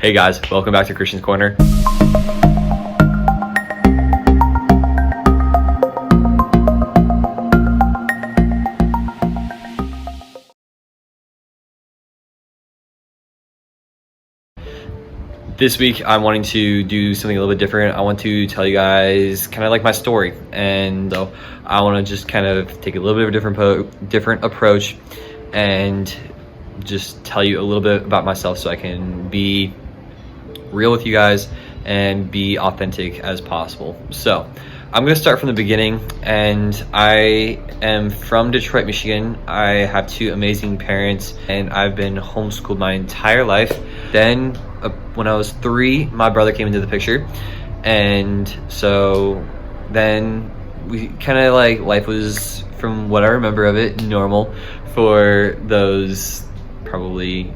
Hey guys, welcome back to Christian's Corner. This week I'm wanting to do something a little bit different. I want to tell you guys kind of like my story, and I want to just kind of take a little bit of a different approach and just tell you a little bit about myself so I can be real with you guys and be authentic as possible. So I'm going to start from the beginning, and I am from Detroit, Michigan. I have two amazing parents, and I've been homeschooled my entire life. Then when I was 3, my brother came into the picture, and so then we kind of like, life was, from what I remember of it, normal for those probably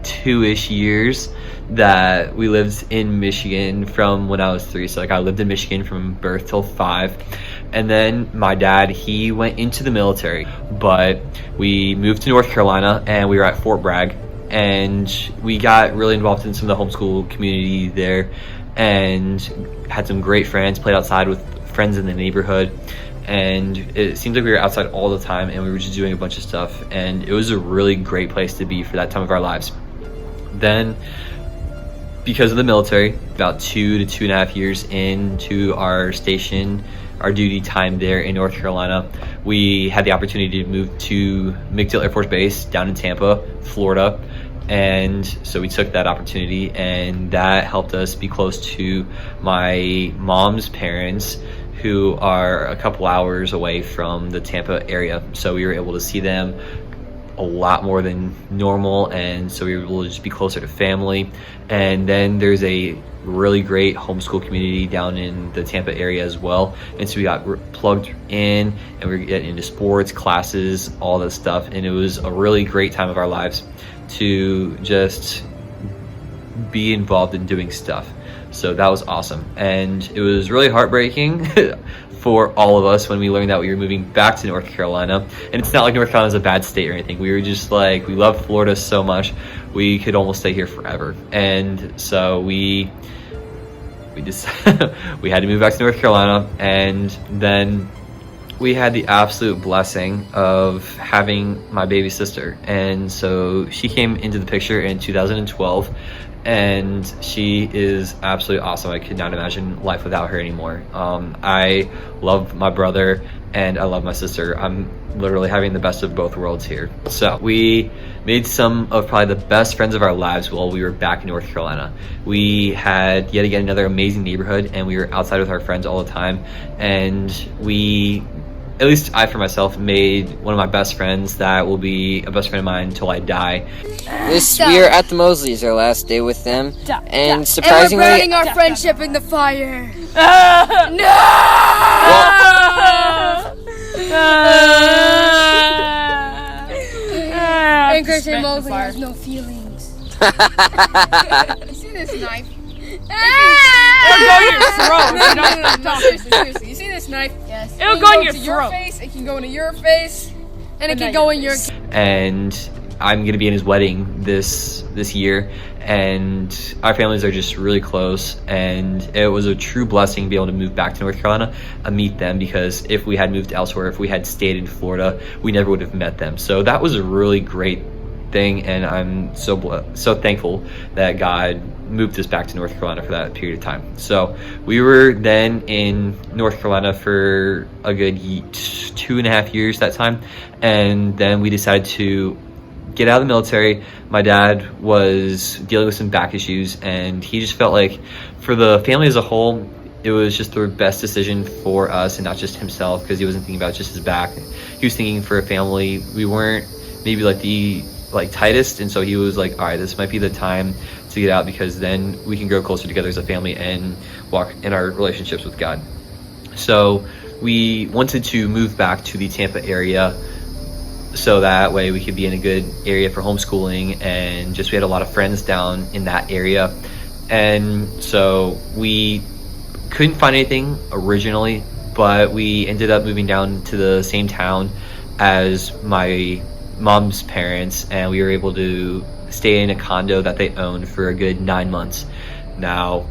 2-ish years that we lived in Michigan from when I was 3. So like I lived in Michigan from birth till 5. And then my dad, he went into the military, but we moved to North Carolina and we were at Fort Bragg, and we got really involved in some of the homeschool community there and had some great friends, played outside with friends in the neighborhood. And it seemed like we were outside all the time, and we were just doing a bunch of stuff, and it was a really great place to be for that time of our lives. Then, because of the military, about 2 to 2.5 years into our station, our duty time there in North Carolina, we had the opportunity to move to MacDill Air Force Base down in Tampa, Florida. And so we took that opportunity, and that helped us be close to my mom's parents, who are a couple hours away from the Tampa area. So we were able to see them a lot more than normal, and so we were able to just be closer to family. And then there's a really great homeschool community down in the Tampa area as well, and so we got plugged in, and we were getting into sports, classes, all this stuff, and it was a really great time of our lives to just be involved in doing stuff. So that was awesome, and it was really heartbreaking for all of us when we learned that we were moving back to North Carolina. And it's not like North Carolina's a bad state or anything. We were just like, we love Florida so much, we could almost stay here forever. And so we just we had to move back to North Carolina. And then we had the absolute blessing of having my baby sister, and so she came into the picture in 2012, and she is absolutely awesome. I could not imagine life without her anymore. I love my brother and I love my sister. I'm literally having the best of both worlds here. So we made some of probably the best friends of our lives while we were back in North Carolina. We had yet again another amazing neighborhood, and we were outside with our friends all the time, and we, at least I for myself, made one of my best friends that will be a best friend of mine until I die. We are at the Mosleys, our last day with them, and surprisingly, and we're burning our friendship in the fire. No! And Christian Mosley has no feelings. You see this knife? It'll go in your throat. No, seriously. You see this knife? Yes. It'll go in your throat. Face, it can go into your face, and it can go in your. And I'm gonna be in his wedding this year, and our families are just really close, and it was a true blessing to be able to move back to North Carolina and meet them, because if we had moved elsewhere, if we had stayed in Florida, we never would have met them. So that was a really great thing, and I'm so thankful that God moved us back to North Carolina for that period of time. So we were then in North Carolina for a good 2.5 years that time, and then we decided to get out of the military. My dad was dealing with some back issues, and he just felt like for the family as a whole, it was just the best decision for us and not just himself, because he wasn't thinking about just his back. He was thinking for a family. We weren't maybe like the tightest, and so he was like, all right, this might be the time to get out, because then we can grow closer together as a family and walk in our relationships with God. So we wanted to move back to the Tampa area, so that way we could be in a good area for homeschooling, and just we had a lot of friends down in that area. And so we couldn't find anything originally, but we ended up moving down to the same town as my mom's parents, and we were able to stay in a condo that they owned for a good 9 months. Now,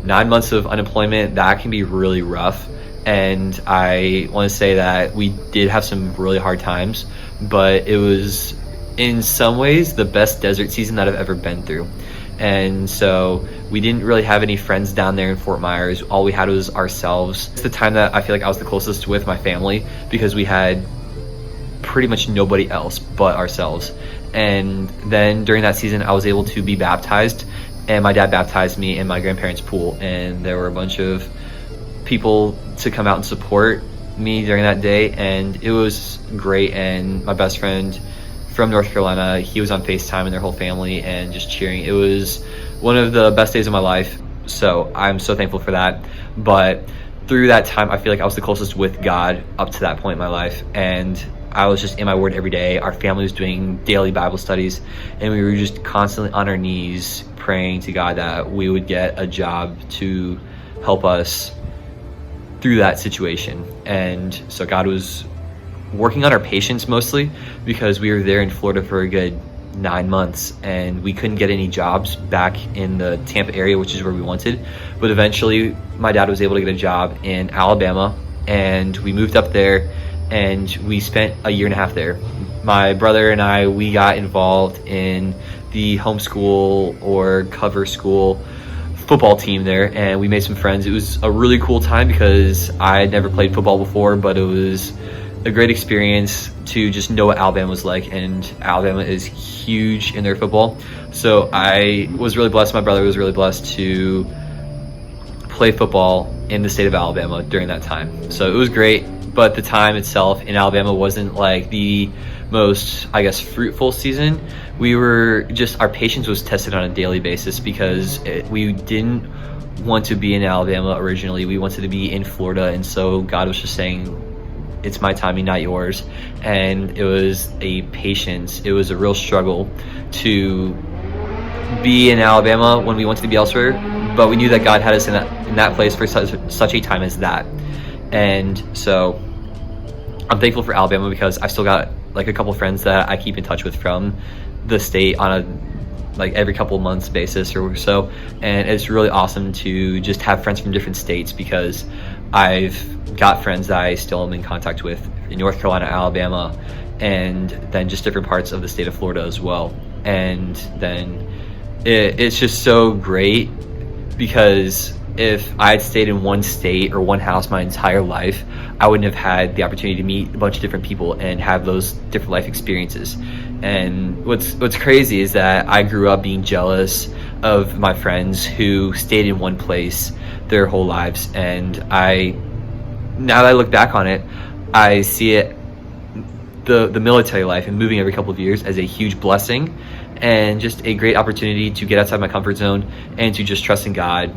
9 months of unemployment, that can be really rough, and I want to say that we did have some really hard times, but it was in some ways the best desert season that I've ever been through. And so we didn't really have any friends down there in Fort Myers. All we had was ourselves. It's the time that I feel like I was the closest with my family, because we had pretty much nobody else but ourselves. And then during that season, I was able to be baptized, and my dad baptized me in my grandparents' pool, and there were a bunch of people to come out and support me during that day, and it was great. And my best friend from North Carolina, he was on FaceTime and their whole family and just cheering. It was one of the best days of my life, so I'm so thankful for that. But through that time, I feel like I was the closest with God up to that point in my life, and I was just in my word every day. Our family was doing daily Bible studies, and we were just constantly on our knees praying to God that we would get a job to help us through that situation. And so God was working on our patience mostly, because we were there in Florida for a good 9 months and we couldn't get any jobs back in the Tampa area, which is where we wanted. But eventually my dad was able to get a job in Alabama, and we moved up there, and we spent a year and a half there. My brother and I, we got involved in the homeschool or cover school football team there, and we made some friends. It was a really cool time because I had never played football before, but it was a great experience to just know what Alabama was like, and Alabama is huge in their football. So I was really blessed, my brother was really blessed to play football in the state of Alabama during that time. So it was great, but the time itself in Alabama wasn't like the most, I guess, fruitful season. Our patience was tested on a daily basis, because we didn't want to be in Alabama originally. We wanted to be in Florida, and so God was just saying, it's my timing, not yours. And it was a patience. It was a real struggle to be in Alabama when we wanted to be elsewhere, but we knew that God had us in that place for such a time as that. And so I'm thankful for Alabama, because I've still got like a couple friends that I keep in touch with from the state on a every couple months basis or so. And it's really awesome to just have friends from different states, because I've got friends that I still am in contact with in North Carolina, Alabama, and then just different parts of the state of Florida as well. And then it's just so great, because if I had stayed in one state or one house my entire life, I wouldn't have had the opportunity to meet a bunch of different people and have those different life experiences. And what's crazy is that I grew up being jealous of my friends who stayed in one place their whole lives, and now that I look back on it, I see it, the military life and moving every couple of years, as a huge blessing and just a great opportunity to get outside my comfort zone and to just trust in God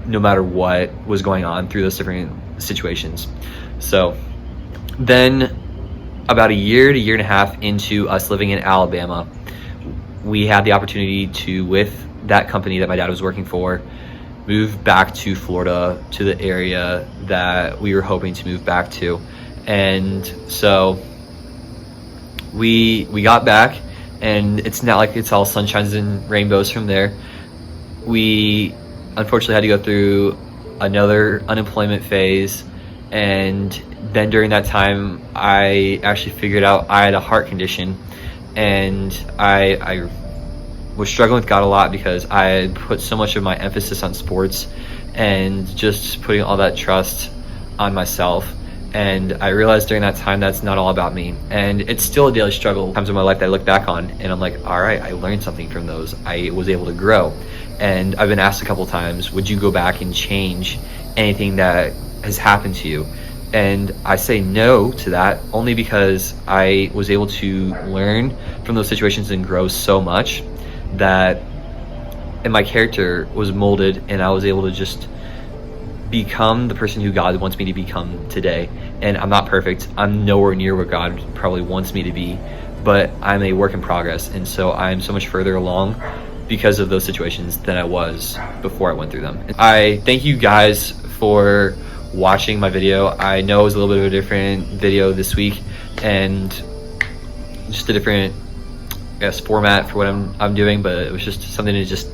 no matter what was going on through those different situations. So then, about a year to year and a half into us living in Alabama, we had the opportunity to, with that company that my dad was working for, move back to Florida, to the area that we were hoping to move back to. And so we got back, and it's not like it's all sunshines and rainbows from there. We unfortunately had to go through another unemployment phase, and then during that time I actually figured out I had a heart condition, and I was struggling with God a lot, because I had put so much of my emphasis on sports and just putting all that trust on myself. And I realized during that time that's not all about me, and it's still a daily struggle. Times in my life that I look back on and I'm like, all right, I learned something from those. I was able to grow. And I've been asked a couple times, would you go back and change anything that has happened to you? And I say no to that, only because I was able to learn from those situations and grow so much that, and my character was molded, and I was able to just become the person who God wants me to become today. And I'm not perfect. I'm nowhere near where God probably wants me to be, but I'm a work in progress. And so I'm so much further along because of those situations than I was before I went through them. I thank you guys for watching my video. I know it was a little bit of a different video this week, and just a different I guess, format for what I'm doing, but it was just something to just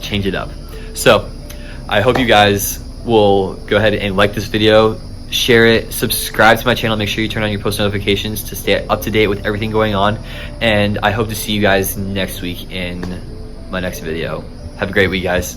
change it up. So I hope you guys will go ahead and like this video, share it, subscribe to my channel, make sure you turn on your post notifications to stay up to date with everything going on, and I hope to see you guys next week in my next video. Have a great week, guys.